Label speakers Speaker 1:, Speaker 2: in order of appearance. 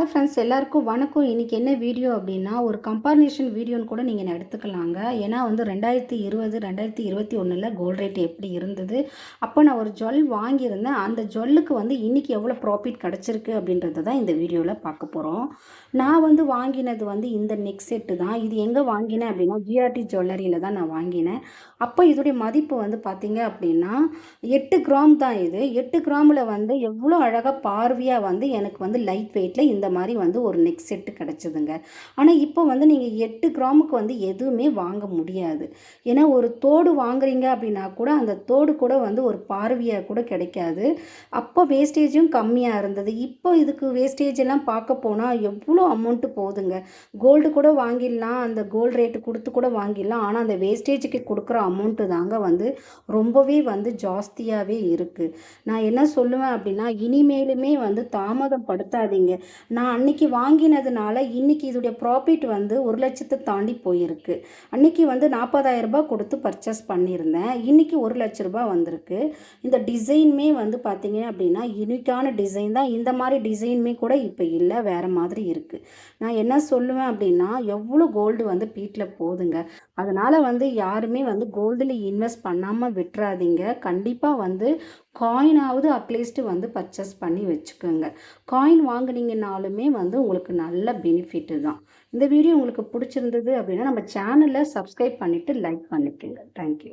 Speaker 1: Friends எல்லாருக்கும் வணக்கம். இன்னைக்கு என்ன வீடியோ அப்படின்னா, ஒரு கம்பேரிசன் வீடியோன்னு கூட நீங்கள் எடுத்துக்கலாங்க. ஏன்னா வந்து 2020, 2021ல் கோல்ட் ரேட் எப்படி இருந்தது, அப்போ நான் ஒரு ஜுவல் வாங்கியிருந்தேன். அந்த ஜுவல்லுக்கு வந்து இன்னைக்கு எவ்வளோ ப்ராஃபிட் கிடச்சிருக்கு அப்படின்றத தான் இந்த வீடியோவில் பார்க்க போகிறோம். நான் வந்து வாங்கினது வந்து இந்த நெக் செட்டு தான். இது எங்கே வாங்கினேன் அப்படின்னா, ஜிஆர்டி ஜுவல்லரியில் தான் நான் வாங்கினேன். அப்போ இதோடைய மதிப்பு வந்து பார்த்தீங்க அப்படின்னா 8 கிராம் தான் இது. 8 கிராமில் வந்து எவ்வளோ அழகாக பார்வையாக வந்து எனக்கு வந்து லைட் வெயிட்டில் இந்த மாதிரி வந்து ஒரு நெக் செட்டு கிடச்சிதுங்க. ஆனால் இப்போ வந்து நீங்கள் 8 கிராமுக்கு வந்து எதுவுமே வாங்க முடியாது. ஏன்னா ஒரு தோடு வாங்குறீங்க அப்படின்னா கூட அந்த தோடு கூட வந்து ஒரு பார்வையாக கூட கிடைக்காது. அப்போ வேஸ்டேஜும் கம்மியாக இருந்தது. இப்போ இதுக்கு வேஸ்டேஜ் எல்லாம் பார்க்க போனால் எவ்வளோ அமௌண்ட்டு போகுதுங்க. கோல்டு கூட வாங்கிடலாம், அந்த கோல்டு ரேட்டு கொடுத்து கூட வாங்கிடலாம். ஆனால் அந்த வேஸ்டேஜுக்கு கொடுக்குற அமௌண்ட்டு தாங்க வந்து ரொம்பவே வந்து ஜாஸ்தியாகவே இருக்குது. நான் என்ன சொல்லுவேன் அப்படின்னா, இனிமேலுமே வந்து தாமதம் படுத்தாதீங்க. நான் அன்னைக்கு வாங்கினதுனால இன்னைக்கு இதோடைய ப்ராஃபிட் வந்து 1,00,000 தாண்டி போயிருக்கு. அன்னைக்கு வந்து 40,000 ரூபாய் கொடுத்து பர்ச்சேஸ் பண்ணியிருந்தேன். இன்னைக்கு 1,00,000 ரூபாய் வந்திருக்கு. இந்த டிசைனுமே வந்து பார்த்தீங்க அப்படின்னா யூனிக்கான டிசைன் தான். இந்த மாதிரி டிசைனுமே கூட இப்போ இல்லை, வேறு மாதிரி இருக்குது. நான் என்ன சொல்லுவேன் அப்படின்னா, எவ்வளோ கோல்டு வந்து பீட்டில் போகுதுங்க. அதனால் வந்து யாருமே வந்து கோல்டில் இன்வெஸ்ட் பண்ணாமல் விட்டுறாதீங்க. கண்டிப்பாக வந்து காயினாவது அட்லீஸ்ட்டு வந்து பர்ச்சேஸ் பண்ணி வச்சுக்கோங்க. காயின் வாங்குனீங்கனாலுமே வந்து உங்களுக்கு நல்ல பெனிஃபிட்டு தான். இந்த வீடியோ உங்களுக்கு பிடிச்சிருந்தது அப்படின்னா நம்ம சேனலை சப்ஸ்கிரைப் பண்ணிவிட்டு லைக் பண்ணிக்கோங்க. தேங்க்யூ.